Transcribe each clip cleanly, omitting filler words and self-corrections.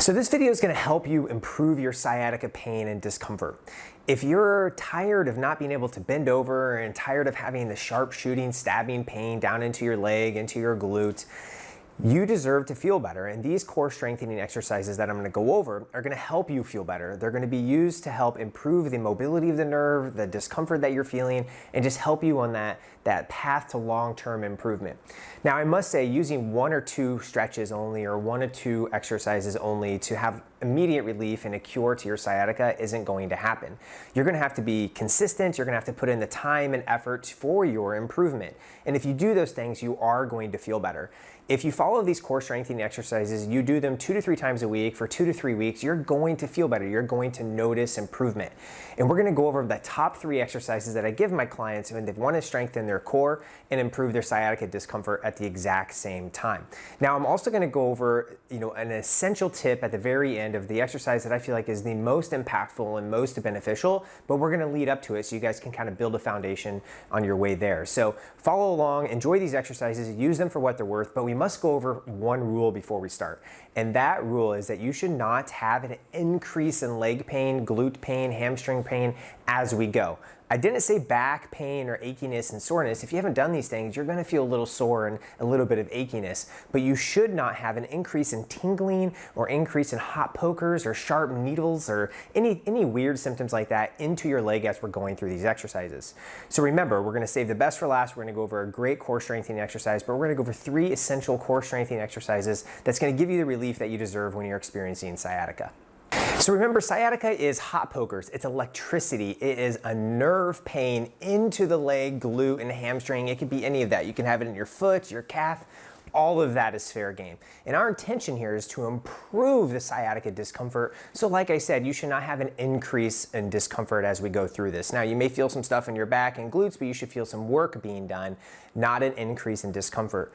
So this video is going to help you improve your sciatica pain and discomfort. If you're tired of not being able to bend over and tired of having the sharp shooting, stabbing pain down into your leg, into your glute, you deserve to feel better, and these core strengthening exercises that I'm going to go over are going to help you feel better. They're going to be used to help improve the mobility of the nerve, the discomfort that you're feeling, and just help you on that path to long-term improvement. Now, I must say, using one or two stretches only or one or two exercises only to have immediate relief and a cure to your sciatica isn't going to happen. You're going to have to be consistent. You're going to have to put in the time and effort for your improvement. And if you do those things, you are going to feel better. If you follow these core strengthening exercises, you do them 2 to 3 times a week for 2 to 3 weeks, you're going to feel better. You're going to notice improvement. And we're going to go over the top 3 exercises that I give my clients when they want to strengthen their core and improve their sciatica discomfort at the exact same time. Now, I'm also going to go over, an essential tip at the very end of the exercise that I feel like is the most impactful and most beneficial, but we're going to lead up to it so you guys can kind of build a foundation on your way there. So follow along, enjoy these exercises, use them for what they're worth, but we must go over one rule before we start. And that rule is that you should not have an increase in leg pain, glute pain, hamstring pain as we go. I didn't say back pain or achiness and soreness. If you haven't done these things, you're gonna feel a little sore and a little bit of achiness, but you should not have an increase in tingling or increase in hot pokers or sharp needles or any weird symptoms like that into your leg as we're going through these exercises. So remember, we're gonna save the best for last. We're gonna go over a great core strengthening exercise, but we're gonna go over 3 essential core strengthening exercises that's gonna give you the relief that you deserve when you're experiencing sciatica. So remember, sciatica is hot pokers. It's electricity. It is a nerve pain into the leg, glute, and hamstring. It could be any of that. You can have it in your foot, your calf. All of that is fair game. And our intention here is to improve the sciatica discomfort. So like I said, you should not have an increase in discomfort as we go through this. Now, you may feel some stuff in your back and glutes, but you should feel some work being done, not an increase in discomfort.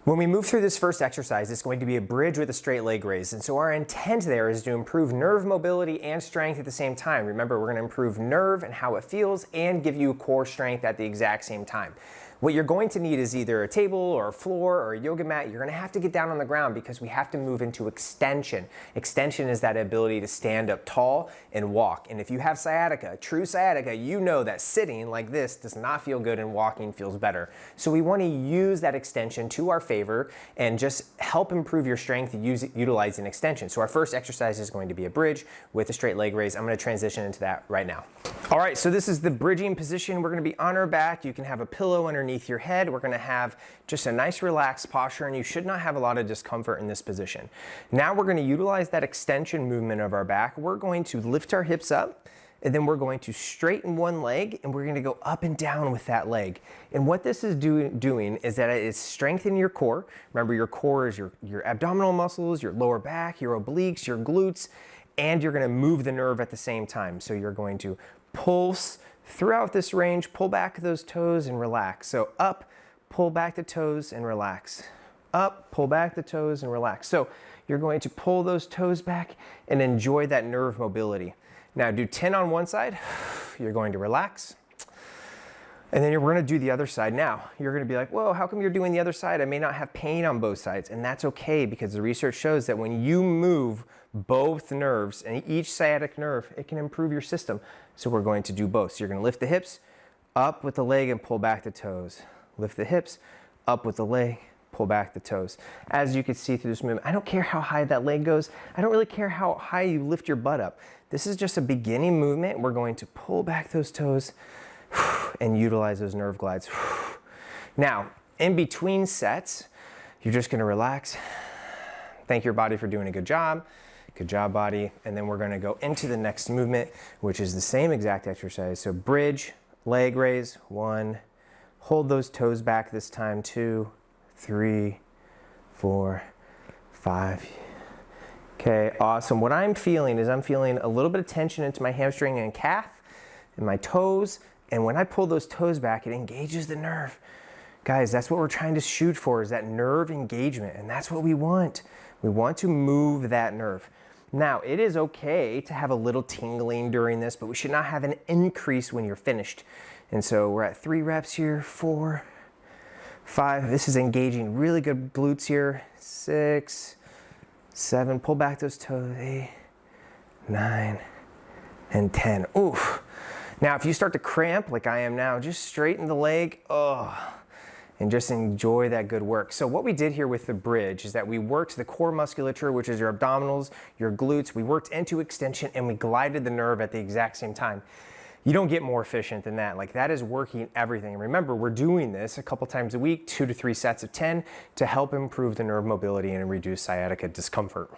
When we move through this first exercise, it's going to be a bridge with a straight leg raise. And so our intent there is to improve nerve mobility and strength at the same time. Remember, we're gonna improve nerve and how it feels and give you core strength at the exact same time. What you're going to need is either a table or a floor or a yoga mat. You're gonna have to get down on the ground because we have to move into extension. Extension is that ability to stand up tall and walk. And if you have sciatica, true sciatica, you know that sitting like this does not feel good and walking feels better. So we wanna use that extension to our favor and just help improve your strength utilizing extension. So our first exercise is going to be a bridge with a straight leg raise. I'm gonna transition into that right now. All right, so this is the bridging position. We're gonna be on our back. You can have a pillow underneath your head. We're gonna have just a nice relaxed posture, and you should not have a lot of discomfort in this position. Now we're gonna utilize that extension movement of our back. We're going to lift our hips up, and then we're going to straighten one leg, and we're gonna go up and down with that leg. And what this is doing is that it is strengthening your core. Remember, your core is your abdominal muscles, your lower back, your obliques, your glutes, and you're gonna move the nerve at the same time. So you're going to pulse throughout this range, pull back those toes and relax. So up, pull back the toes and relax. Up, pull back the toes and relax. So you're going to pull those toes back and enjoy that nerve mobility. Now do 10 on one side, you're going to relax. And then we're gonna do the other side. Now, you're gonna be like, whoa, how come you're doing the other side? I may not have pain on both sides. And that's okay, because the research shows that when you move both nerves and each sciatic nerve, it can improve your system. So we're going to do both. So you're gonna lift the hips, up with the leg and pull back the toes. Lift the hips, up with the leg, pull back the toes. As you can see through this movement, I don't care how high that leg goes. I don't really care how high you lift your butt up. This is just a beginning movement. We're going to pull back those toes and utilize those nerve glides. Now, in between sets, you're just gonna relax. Thank your body for doing a good job. Good job, body. And then we're gonna go into the next movement, which is the same exact exercise. So bridge, leg raise, 1. Hold those toes back this time, 2, 3, 4, 5. Okay, awesome. What I'm feeling is I'm feeling a little bit of tension into my hamstring and calf and my toes. And when I pull those toes back, it engages the nerve. Guys, that's what we're trying to shoot for, is that nerve engagement. And that's what we want. We want to move that nerve. Now, it is okay to have a little tingling during this, but we should not have an increase when you're finished. And so we're at 3 reps here, 4, 5. This is engaging really good glutes here. 6, 7, pull back those toes, 8, 9, and 10. Oof. Now, if you start to cramp like I am now, just straighten the leg, and just enjoy that good work. So what we did here with the bridge is that we worked the core musculature, which is your abdominals, your glutes, we worked into extension, and we glided the nerve at the exact same time. You don't get more efficient than that. Like, that is working everything. And remember, we're doing this a couple times a week, 2 to 3 sets of 10 to help improve the nerve mobility and reduce sciatica discomfort.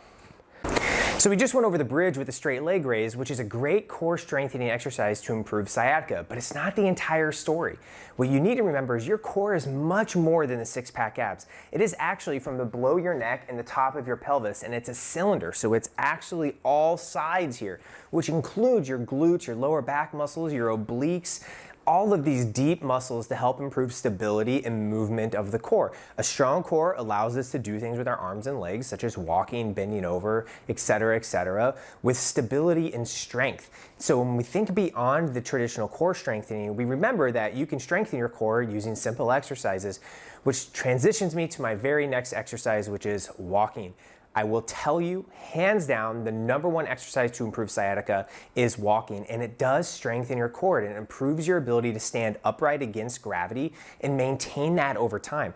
So we just went over the bridge with the straight leg raise, which is a great core strengthening exercise to improve sciatica, but it's not the entire story. What you need to remember is your core is much more than the 6-pack abs. It is actually from the below your neck and the top of your pelvis, and it's a cylinder, so it's actually all sides here, which includes your glutes, your lower back muscles, your obliques, all of these deep muscles to help improve stability and movement of the core. A strong core allows us to do things with our arms and legs, such as walking, bending over, etc., with stability and strength. So when we think beyond the traditional core strengthening, we remember that you can strengthen your core using simple exercises, which transitions me to my very next exercise, which is walking. I will tell you, hands down, the #1 exercise to improve sciatica is walking, and it does strengthen your core and it improves your ability to stand upright against gravity and maintain that over time.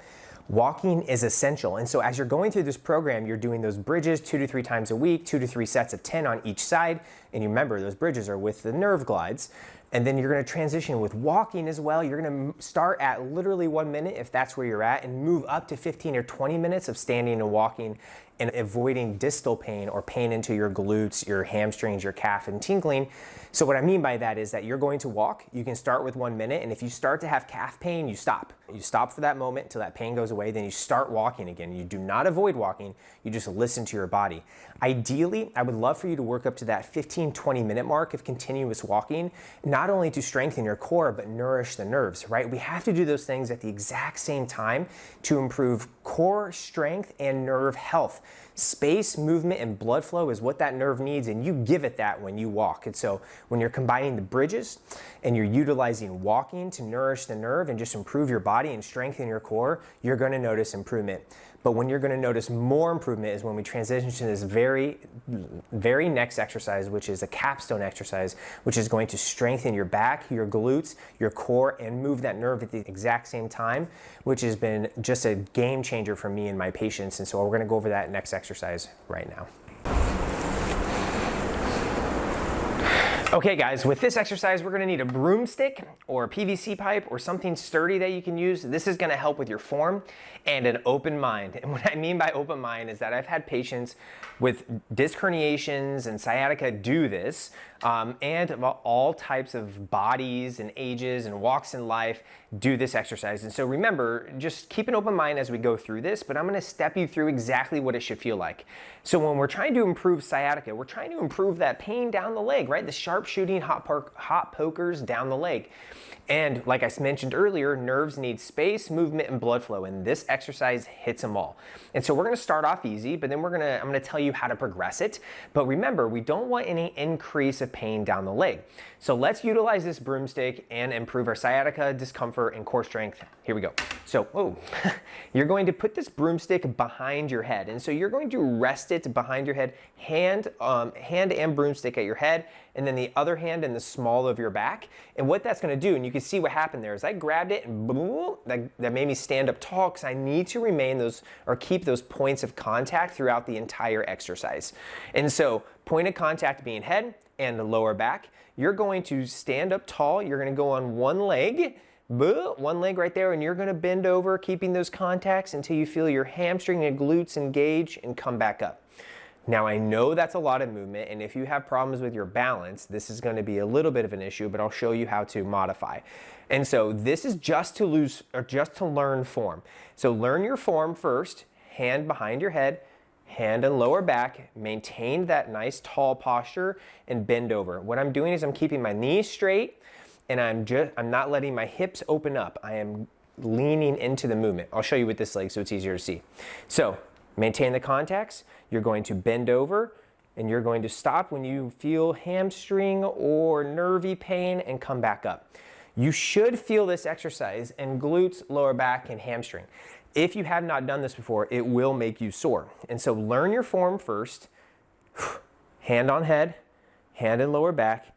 Walking is essential, and so as you're going through this program, you're doing those bridges 2 to 3 times a week, 2 to 3 sets of 10 on each side, and you remember those bridges are with the nerve glides. And then you're going to transition with walking as well. You're going to start at literally 1 minute if that's where you're at, and move up to 15 or 20 minutes of standing and walking and avoiding distal pain or pain into your glutes, your hamstrings, your calf, and tingling. So what I mean by that is that you're going to walk. You can start with 1 minute, and if you start to have calf pain, you stop. You stop for that moment until that pain goes away, then you start walking again. You do not avoid walking, you just listen to your body. Ideally, I would love for you to work up to that 15-20 minute mark of continuous walking, not only to strengthen your core, but nourish the nerves, right? We have to do those things at the exact same time to improve core strength and nerve health. Space, movement, and blood flow is what that nerve needs, and you give it that when you walk. And so when you're combining the bridges and you're utilizing walking to nourish the nerve and just improve your body and strengthen your core, you're going to notice improvement. But when you're going to notice more improvement is when we transition to this very next exercise, which is a capstone exercise, which is going to strengthen your back, your glutes, your core, and move that nerve at the exact same time, which has been just a game changer for me and my patients. And so we're going to go over that next exercise right now. Okay guys, with this exercise, we're gonna need a broomstick or a PVC pipe or something sturdy that you can use. This is gonna help with your form and an open mind. And what I mean by open mind is that I've had patients with disc herniations and sciatica do this, and all types of bodies and ages and walks in life do this exercise. And so remember, just keep an open mind as we go through this, but I'm gonna step you through exactly what it should feel like. So when we're trying to improve sciatica, we're trying to improve that pain down the leg, right? The sharp shooting hot pokers down the leg. And like I mentioned earlier, nerves need space, movement, and blood flow, and this exercise hits them all. And so we're gonna start off easy, but then I'm gonna tell you how to progress it. But remember, we don't want any increase of pain down the leg. So let's utilize this broomstick and improve our sciatica, discomfort, and core strength. Here we go. So, you're going to put this broomstick behind your head. And so you're going to rest it behind your head, hand and broomstick at your head, and then the other hand in the small of your back. And what that's gonna do, and you can see what happened there, is I grabbed it and boom, that made me stand up tall, because I need to remain keep those points of contact throughout the entire exercise. And so point of contact being head and the lower back, you're going to stand up tall, you're gonna go on one leg right there, and you're gonna bend over, keeping those contacts until you feel your hamstring and glutes engage and come back up. Now I know that's a lot of movement, and if you have problems with your balance, this is going to be a little bit of an issue, but I'll show you how to modify. And so this is just to learn form. So learn your form first, hand behind your head, hand and lower back, maintain that nice tall posture, and bend over. What I'm doing is I'm keeping my knees straight, and I'm not letting my hips open up. I am leaning into the movement. I'll show you with this leg so it's easier to see. So maintain the contacts. You're going to bend over, and you're going to stop when you feel hamstring or nervy pain and come back up. You should feel this exercise in glutes, lower back, and hamstring. if you have not done this before, it will make you sore. And so learn your form first. Hand on head, hand and lower back.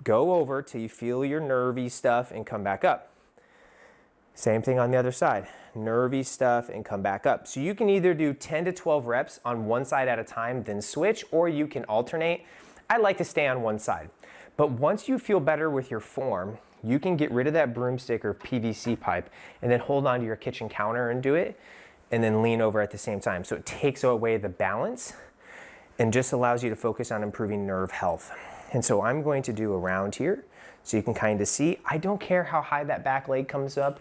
Go over till you feel your nervy stuff and come back up. Same thing on the other side. Nervy stuff and come back up. So you can either do 10 to 12 reps on one side at a time, then switch, or you can alternate. I like to stay on one side. But once you feel better with your form, you can get rid of that broomstick or PVC pipe and then hold onto your kitchen counter and do it, and then lean over at the same time. So it takes away the balance and just allows you to focus on improving nerve health. And so I'm going to do around here so you can kind of see. I don't care how high that back leg comes up.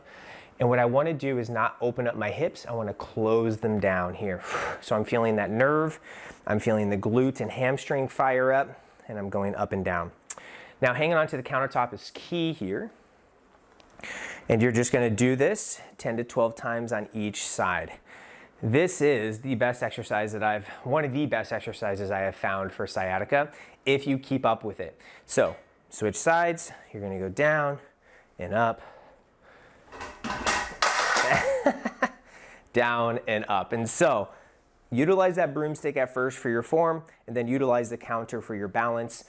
And what I want to do is not open up my hips. I want to close them down here. So I'm feeling that nerve. I'm feeling the glute and hamstring fire up, and I'm going up and down. Now hanging onto the countertop is key here. And you're just going to do this 10 to 12 times on each side. This is the best exercise that one of the best exercises I have found for sciatica, if you keep up with it. So switch sides, you're gonna go down and up, down and up. And so utilize that broomstick at first for your form, and then utilize the counter for your balance.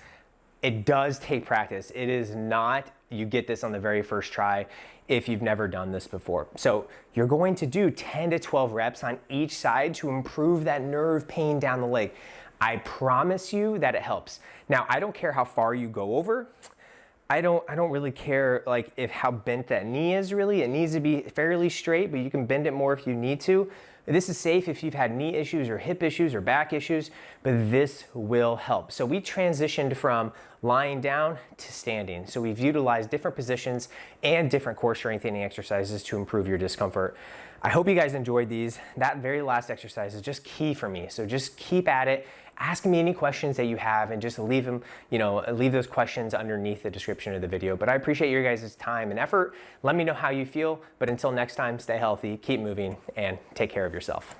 It does take practice. It is not, you get this on the very first try if you've never done this before. So you're going to do 10 to 12 reps on each side to improve that nerve pain down the leg. I promise you that it helps. Now, I don't care how far you go over. I don't really care like how bent that knee is really. It needs to be fairly straight, but you can bend it more if you need to. This is safe if you've had knee issues or hip issues or back issues, but this will help. So we transitioned from lying down to standing. So we've utilized different positions and different core strengthening exercises to improve your discomfort. I hope you guys enjoyed these. That very last exercise is just key for me. So just keep at it. Ask me any questions that you have and just leave them, leave those questions underneath the description of the video. But I appreciate your guys' time and effort. Let me know how you feel. But until next time, stay healthy, keep moving, and take care of yourself.